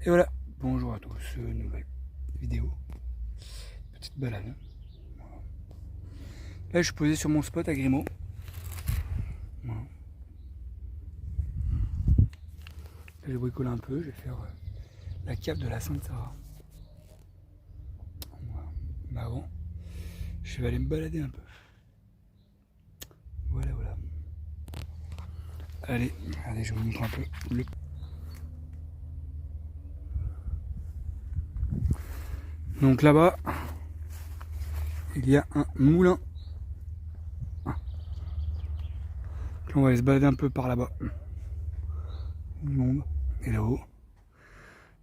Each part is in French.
Et voilà, bonjour à tous, nouvelle vidéo, petite balade. Voilà. Là je suis posé sur mon spot à Grimaud. Voilà. Là, je bricole un peu, je vais faire la cave de la Sainte-Sara. Voilà. Mais avant, je vais aller me balader un peu. Voilà, voilà. Allez, je vous montre un peu le... Donc là-bas, il y a un moulin. Puis on va aller se balader un peu par là-bas. Du monde. Et là-haut,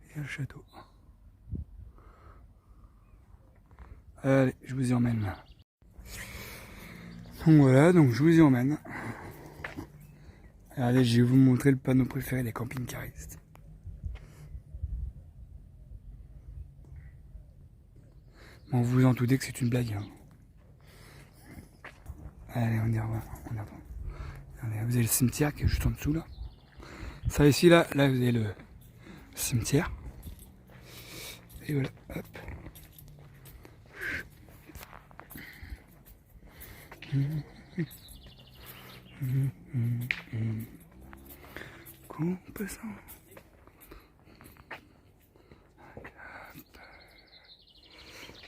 il y a le château. Allez, je vous y emmène. Donc voilà, donc je vous y emmène. Allez, je vais vous montrer le panneau préféré des camping-caristes. Bon, vous vous en doutez que c'est une blague. Hein. Allez, on y va. Allez, vous avez le cimetière qui est juste en dessous là. Ça ici, là vous avez le cimetière. Et voilà, hop. Compassant.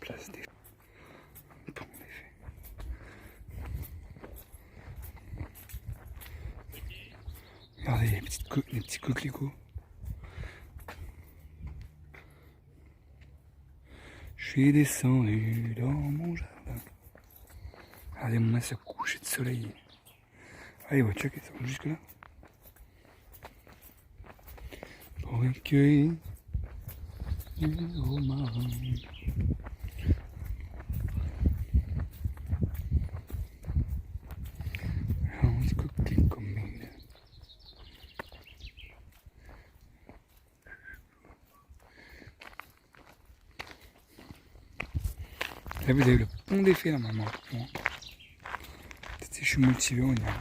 Place des ponts d'effet. Regardez les petits coquelicots. Je suis descendu dans mon jardin. Regardez mon ce coucher de soleil. Allez, les voitures qui sont jusque là. Pour recueillir les romarins. Là vous avez le pont d'effet normalement. Peut-être si je suis motivé, on y va.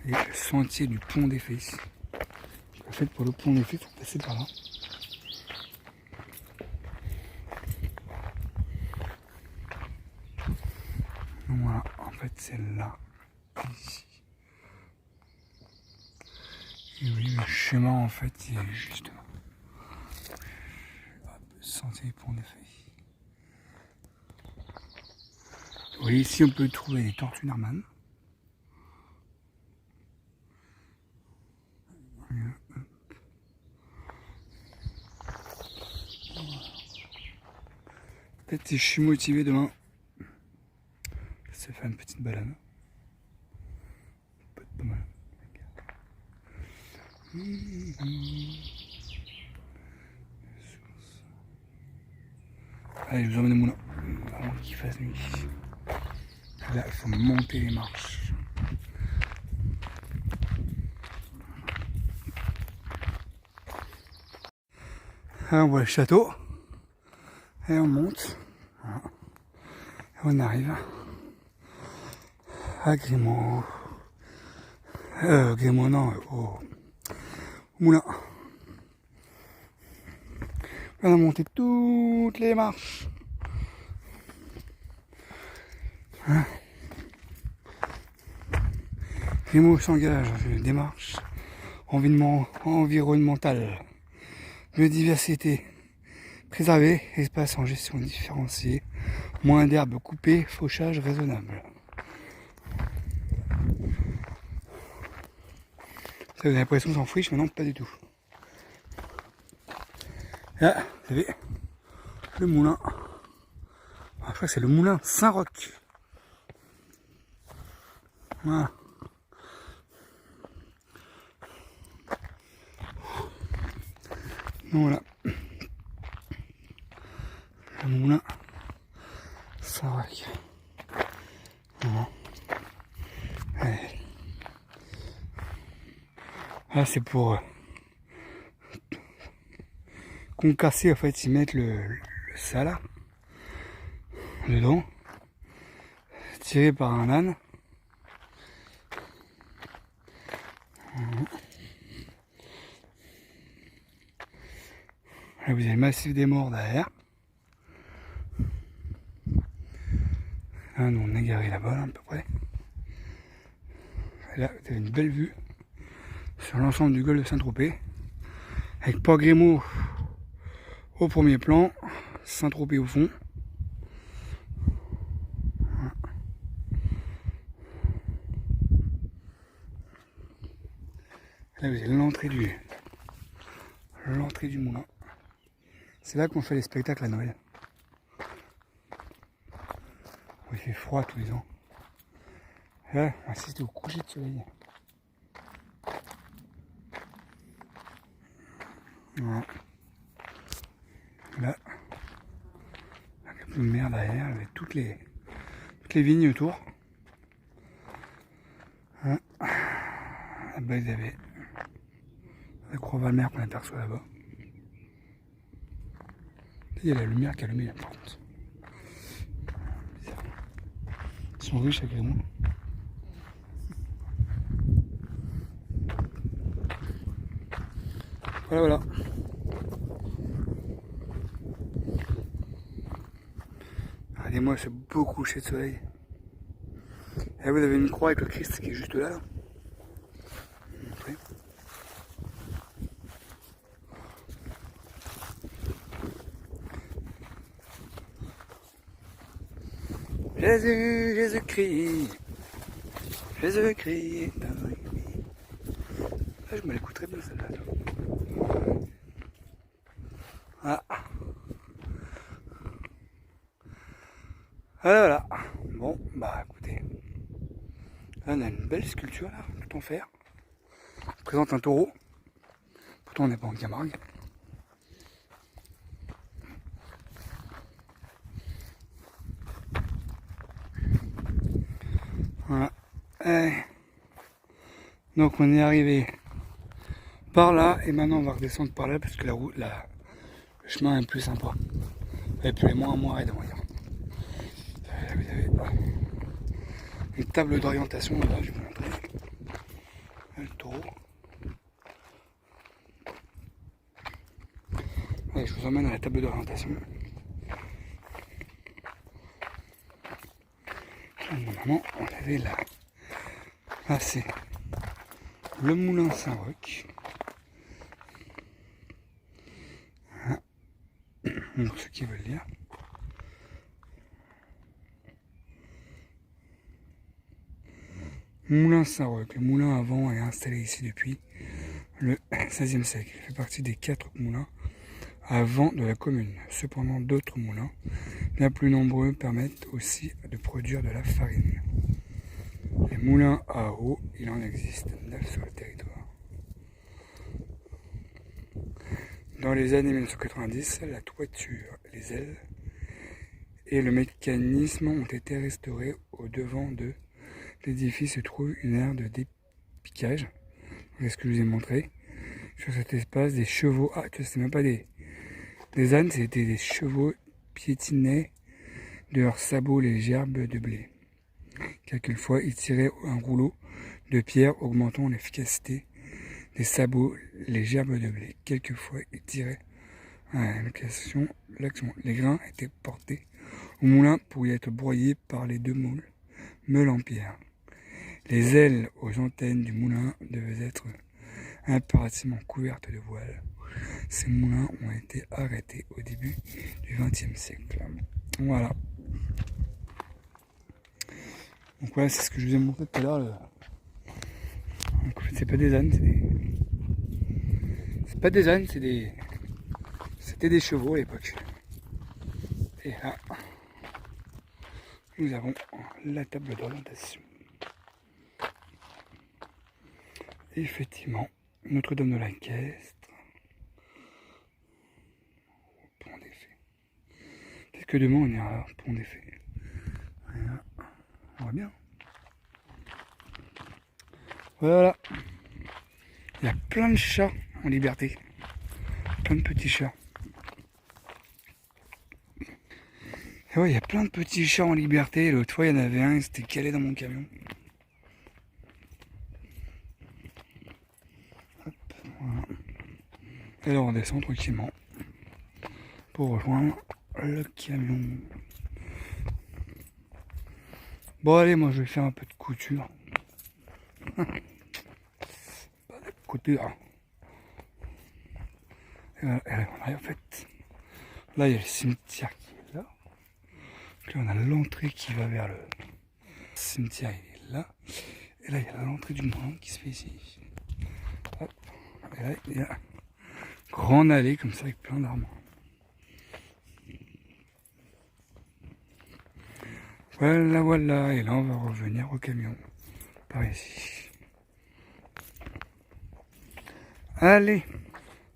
Et le sentier du pont d'effet ici. En fait pour le pont d'effet, il faut passer par là. Donc voilà, en fait c'est là. Ici. Et oui, le chemin en fait il est juste là. Hop, sentier du pont d'effet. Vous voyez ici on peut trouver des tortues Narman. Peut-être si je suis motivé demain, je vais faire une petite balade. Peut être pas mal. Allez, je vous emmène au moulin avant qu'il fasse nuit. Là, il faut monter les marches. Là, on voit le château. Et on monte. Voilà. Et on arrive à Grimaud. Grimaud, non, au moulin. On a monté toutes les marches. Hein, Grimaud s'engage dans une démarche environnementale, biodiversité préservée, espace en gestion différenciée, moins d'herbes coupées, fauchage raisonnable. Ça, vous avez l'impression qu'on s'en friche, mais non, pas du tout. Là, vous avez le moulin. Je crois que c'est le moulin Saint-Roch. Voilà. Donc voilà. Le moulin Saint-Roch. Voilà. Allez. Là, c'est pour concasser, en fait, ils mettent le salat. dedans, tiré par un âne. Là, vous avez le massif des Morts derrière. Là, nous on est garé là-bas, à peu près. Et là, vous avez une belle vue sur l'ensemble du golfe de Saint-Tropez, avec Port-Grimaud au premier plan, Saint-Tropez au fond. Là, vous avez l'entrée du moulin. C'est là qu'on fait les spectacles à Noël. Il fait froid tous les ans. Là, on assiste au coucher de soleil. Voilà. Là, la Cap de Mer derrière, avec toutes les vignes autour. Hein. Là-bas, vous avez la Croix-Valmer qu'on aperçoit là-bas. Il y a la lumière qui est allumée là, par contre. Ils sont riches avec les mots. Voilà. Regardez-moi ce beau coucher de soleil. Et là, vous avez une croix avec le Christ qui est juste là. Jésus, Jésus-Christ, Jésus-Christ. Là, je me l'écouterais bien celle-là. Ah. Voilà. Bon, bah écoutez. Là, on a une belle sculpture là, tout en fer. On présente un taureau. Pourtant, on n'est pas en Camargue. Voilà. Donc on est arrivé par là et maintenant on va redescendre par là parce que le chemin est plus sympa. Et puis moins raide, on va dire. Là, vous avez une table d'orientation là, je vais vous montrer. Le taureau. Allez, je vous emmène à la table d'orientation. Normalement, on avait là. Là, c'est le moulin Saint-Roch. Pour ceux qui veulent lire. Moulin Saint-Roch. Le moulin à vent est installé ici depuis le XVIe siècle. Il fait partie des 4 moulins à vent de la commune. Cependant, d'autres moulins, bien plus nombreux, permettent aussi de produire de la farine. Les moulins à eau, il en existe 9 sur le territoire. Dans les années 1990, la toiture, les ailes et le mécanisme ont été restaurés. Au devant de l'édifice se trouve une aire de dépiquage. C'est ce que je vous ai montré. Sur cet espace, des chevaux, c'est même pas des ânes, c'était des chevaux piétinaient de leurs sabots les gerbes de blé. Quelquefois, ils tiraient un rouleau de pierre, augmentant l'efficacité des sabots, les gerbes de blé. Quelquefois, ils tiraient l'action. Les grains étaient portés au moulin pour y être broyés par les deux meules en pierre. Les ailes aux antennes du moulin devaient être impérativement couvertes de voiles. Ces moulins ont été arrêtés au début du XXe siècle. Voilà. Donc voilà, c'est ce que je vous ai montré tout à l'heure. Donc, en fait, c'est pas des ânes, c'est pas des ânes, c'était des chevaux à l'époque. Et là, nous avons la table d'orientation. Effectivement, Notre-Dame de l'Inquestre. Pont des Fées. Peut-être que demain on ira au Pont des Fées. Voilà. On voit bien. Voilà. Il y a plein de chats en liberté. Plein de petits chats. Et ouais, il y a plein de petits chats en liberté. L'autre fois, il y en avait un, il s'était calé dans mon camion. Hop, voilà. Et là, on redescend tranquillement pour rejoindre le camion. Bon, allez, moi, je vais faire un peu de couture. Pas de couture. Et voilà, en fait, là, il y a le cimetière qui est là. Puis on a l'entrée qui va vers le cimetière, il est là. Et là, il y a l'entrée du moulin qui se fait ici. Hop. Et là, il y a une grande allée comme ça avec plein d'arbres. Voilà, voilà. Et là, on va revenir au camion. Par ici. Allez.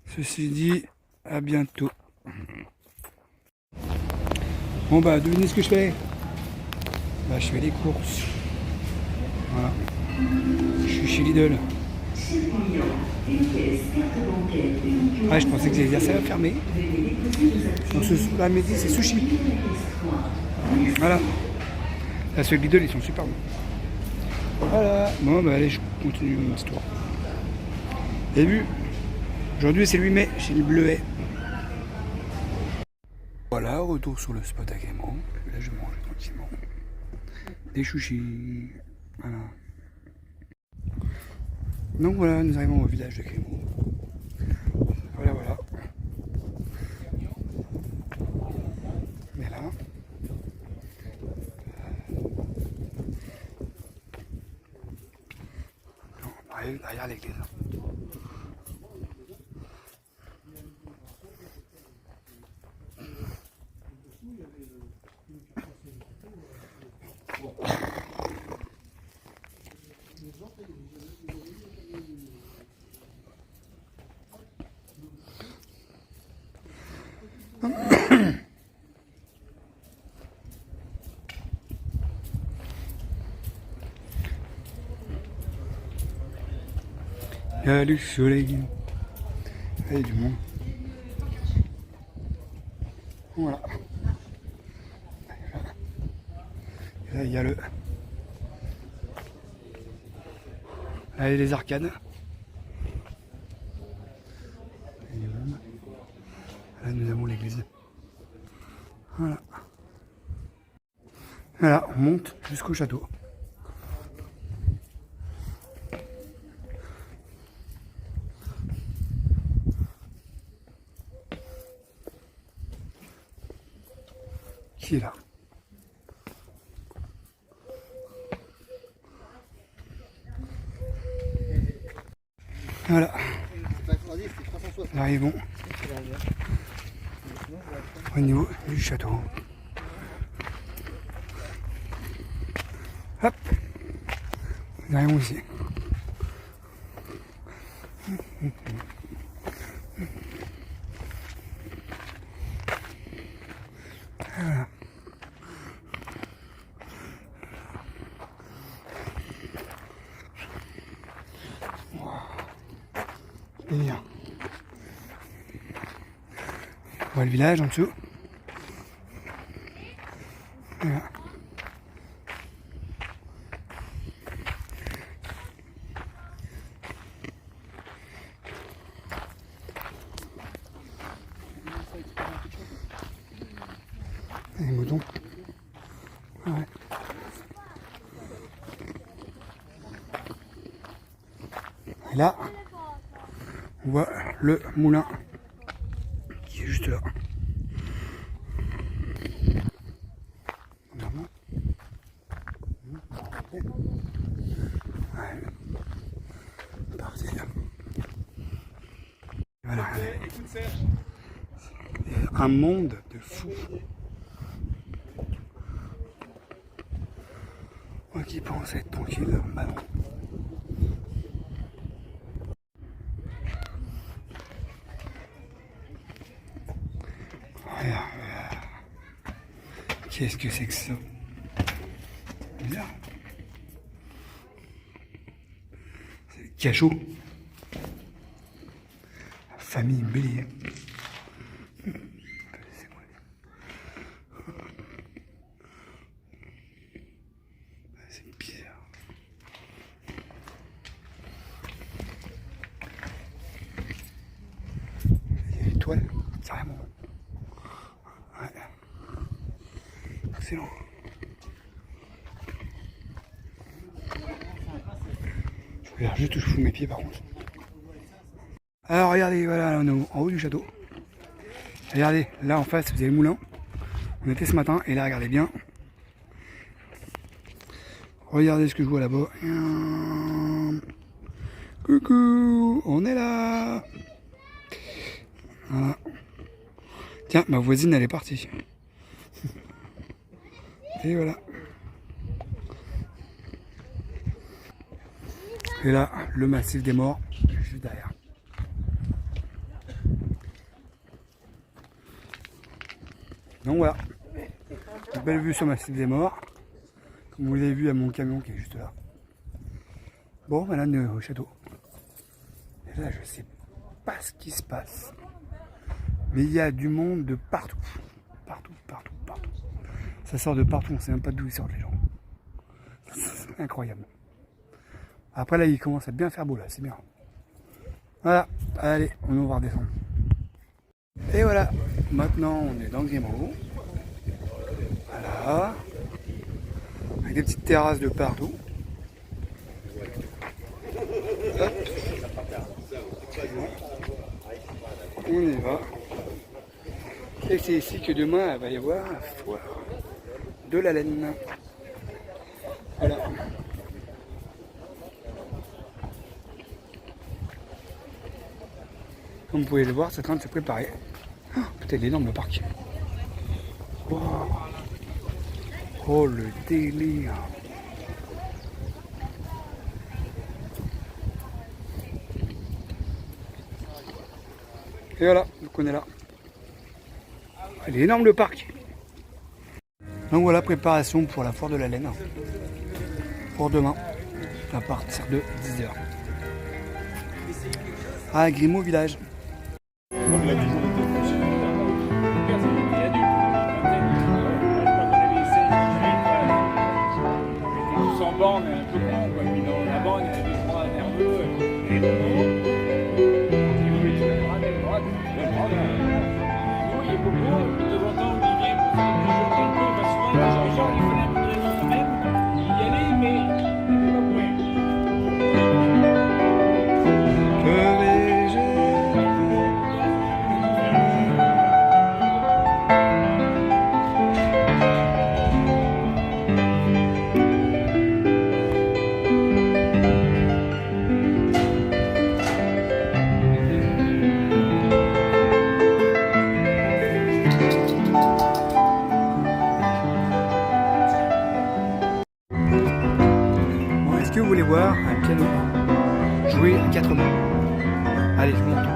Ceci dit, à bientôt. Bon bah, devinez ce que je fais. Bah, je fais les courses. Voilà. Je suis chez Lidl. Ah, je pensais que j'allais dire ça va fermer. Donc ce midi, c'est sushi. Voilà. Là, ceux de Lidl, ils sont super bons. Voilà. Bon, bah allez, je continue mon histoire. Vous avez vu? Aujourd'hui, c'est le 8 mai, chez le Bleuet. Voilà, retour sur le spot à Gaiement. Là, je mange tranquillement des sushis. Voilà. Donc voilà, nous arrivons au village de Gaiement. Voilà, voilà. Mais là, on arrive derrière l'église. Il y a du soleil. Il y a du monde. Voilà. Et là, il y a le... Là, il y a les arcades. Là, nous avons l'église. Voilà. Voilà, on monte jusqu'au château. Qui est là? Voilà. Nous arrivons au niveau du château. Hop. Nous arrivons ici. Voilà. Et bien. On voit le village en dessous. Voilà. Les moutons. Ouais. Et là, on voit le moulin qui est juste là. Ouais. Parti là. Voilà. Un monde de fous. Moi qui pensais être tranquille, bah non. Regarde. Qu'est-ce que c'est que ça? Bizarre. C'est le cachot. La famille Bélier. excellent. Je regarde juste où je fous mes pieds par contre. Alors regardez, voilà, là, on est en haut du château. Regardez, là en face, vous avez le moulin. On était ce matin, et là, regardez bien. Regardez ce que je vois là-bas. Coucou, on est là. Voilà. Tiens, ma voisine, elle est partie. Et voilà. Et là, le massif des morts, juste derrière. Donc voilà. Une belle vue sur le massif des morts. Comme vous l'avez vu à mon camion qui est juste là. Bon, voilà, on est au château. Et là, je sais pas ce qui se passe. Mais il y a du monde de partout. Partout, partout, partout. Ça sort de partout, on sait même pas d'où ils sortent les gens. C'est incroyable. Après là, il commence à bien faire beau là, c'est bien. Voilà, allez, on va redescendre. Et voilà, maintenant on est dans le Grimaud. Voilà. Avec des petites terrasses de partout. Hop. On y va. Et c'est ici que demain il va y avoir la foire de la laine. Voilà. Comme vous pouvez le voir, c'est en train de se préparer. Oh, peut-être énorme le parc. Wow. Oh le délire. Et voilà, donc on est là. Il est énorme le parc. Donc voilà, préparation pour la foire de la laine. Pour demain, à partir de 10h. À Grimaud village. Sans borne, un peu grand, quoi. Puis dans la borne, il y a des trois nerveux. Et nous, il est beaucoup. De temps en temps, Olivier, pour faire toujours un peu, parce que souvent, Jean-Jean, il fallait un peu de même. Il y allait, mais il n'était pas pour rien. Est-ce que vous voulez voir un piano jouer à 4 mains? Allez, je vous montre.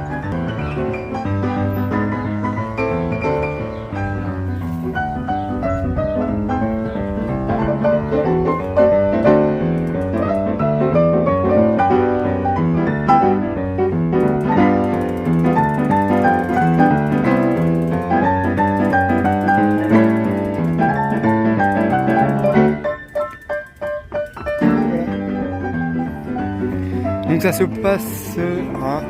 Donc ça se passera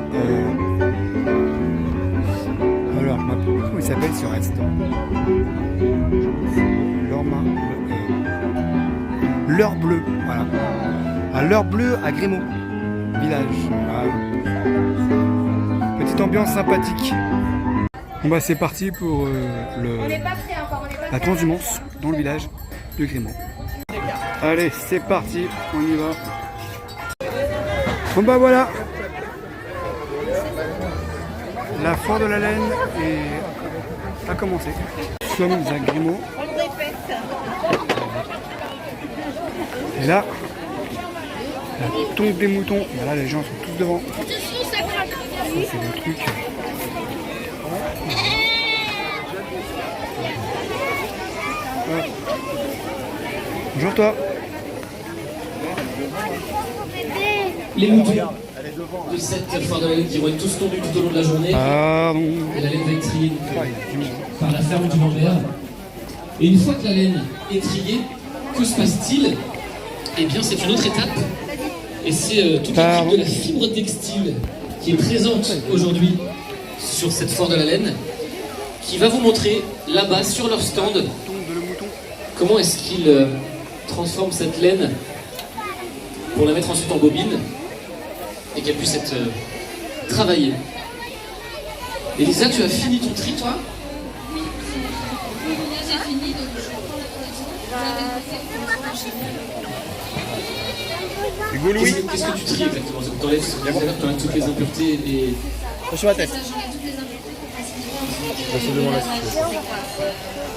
alors comment il s'appelle ce restaurant? L'heure bleue, voilà. À l'heure bleue à Grimaud village. Voilà. Petite ambiance sympathique. Bon bah c'est parti pour la transhumance dans le village de Grimaud. Allez, c'est parti, on y va. Bon bah voilà, la foire de la laine a commencé. Nous sommes à Grimaud. Et là, la tombe des moutons. Voilà, les gens sont tous devant. Ça c'est le truc. Ouais. Bonjour toi. Les moutons de cette foire de la laine qui vont être tous tondus tout au long de la journée. Pardon. Et la laine va être triée par la ferme du Lambert. Et une fois que la laine est triée, que se passe-t-il? Eh bien, c'est une autre étape. Et c'est toute l'équipe de la fibre textile qui est présente aujourd'hui sur cette foire de la laine qui va vous montrer là-bas sur leur stand comment est-ce qu'il transforme cette laine pour la mettre ensuite en bobine et qu'elle puisse être travaillée. Elisa, tu as fini ton tri, toi? J'ai fini, donc Hugo Louis. Qu'est-ce que tu tries exactement? Tu enlèves toutes les impuretés et... Sur la tête.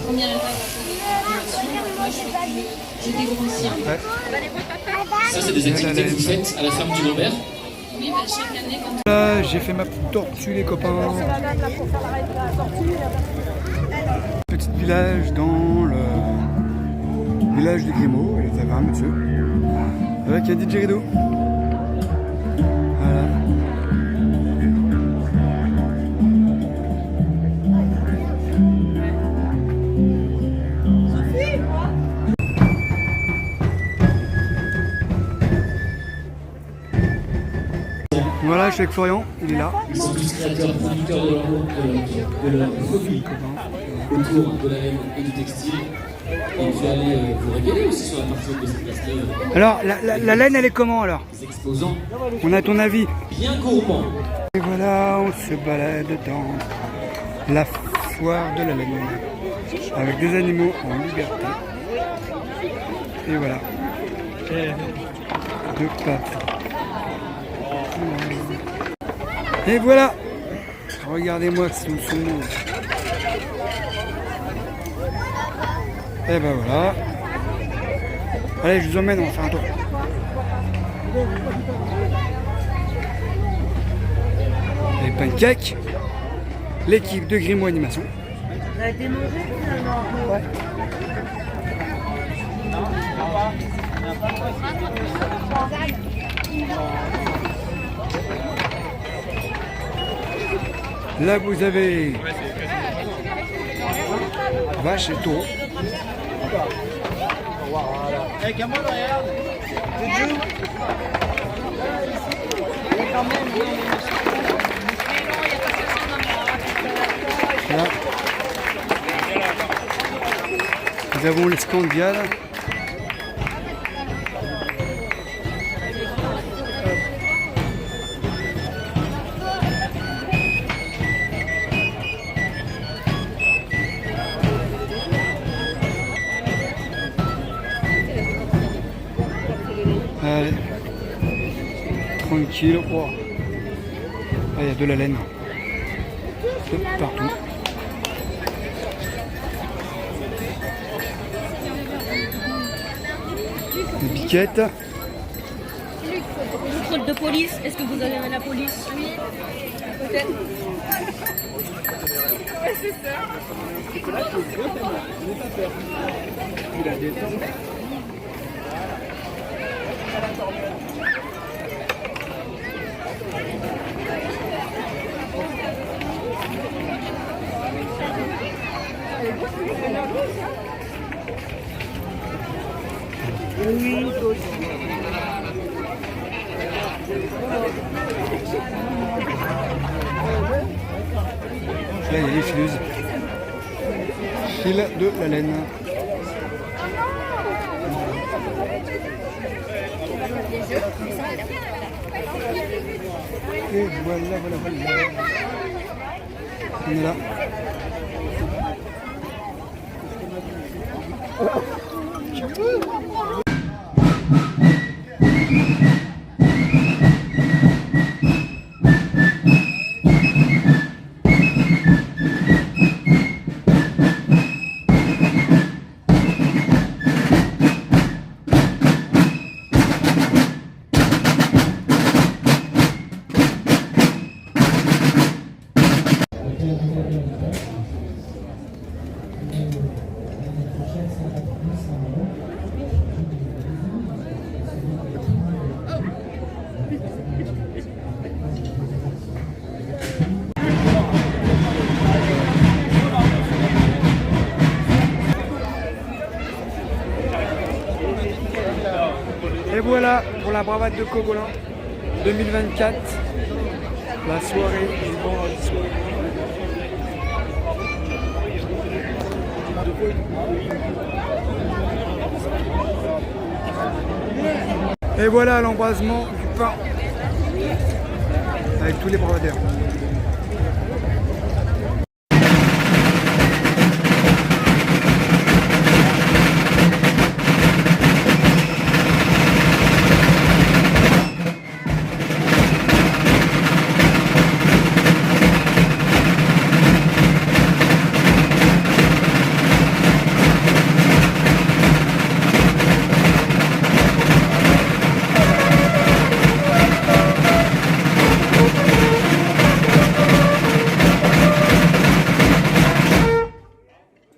Première étape, je dégrossis. Ça, c'est des activités que vous faites à la ferme du Lambert? Oui, bah, chaque année, quand Là, j'ai fait ma petite tortue, les copains. Petit village dans le village de Grimaud, les Tavernes, monsieur. Avec un DJ Rideau. Voilà. Voilà, je suis avec Florian, il est là. Ils sont tous créateurs et producteurs de leur hobby autour de la laine et du textile. Et vous allez vous régaler aussi sur la partie de cette place-là. Alors, la laine, elle est comment alors? Les exposants On a ton avis? bien gourmands. Et voilà, on se balade dans la foire de la laine. Avec des animaux en liberté. Et voilà. Deux pattes. Et voilà. Regardez-moi ce monde. Et ben voilà. Allez, je vous emmène, on va faire un tour. Les pancakes. L'équipe de Grimaud Animation. Ça a été mangé finalement. Ouais. Là vous avez vache et taureau. Là. Nous avons les scandiales. Allez, tranquille. Oh. Ah, il y a de la laine de partout. Des piquettes. Contrôle de police, est-ce que vous allez à la police? Oui. Peut-être. Ouais, c'est ça. Il a des temps. Oui, Là, il y a les fileuses. Fil de la laine. Et voilà. On est là. Et voilà pour la bravade de Cogolin 2024, la soirée du vendredi soir. Et voilà l'embrasement du pain avec tous les bravadeurs.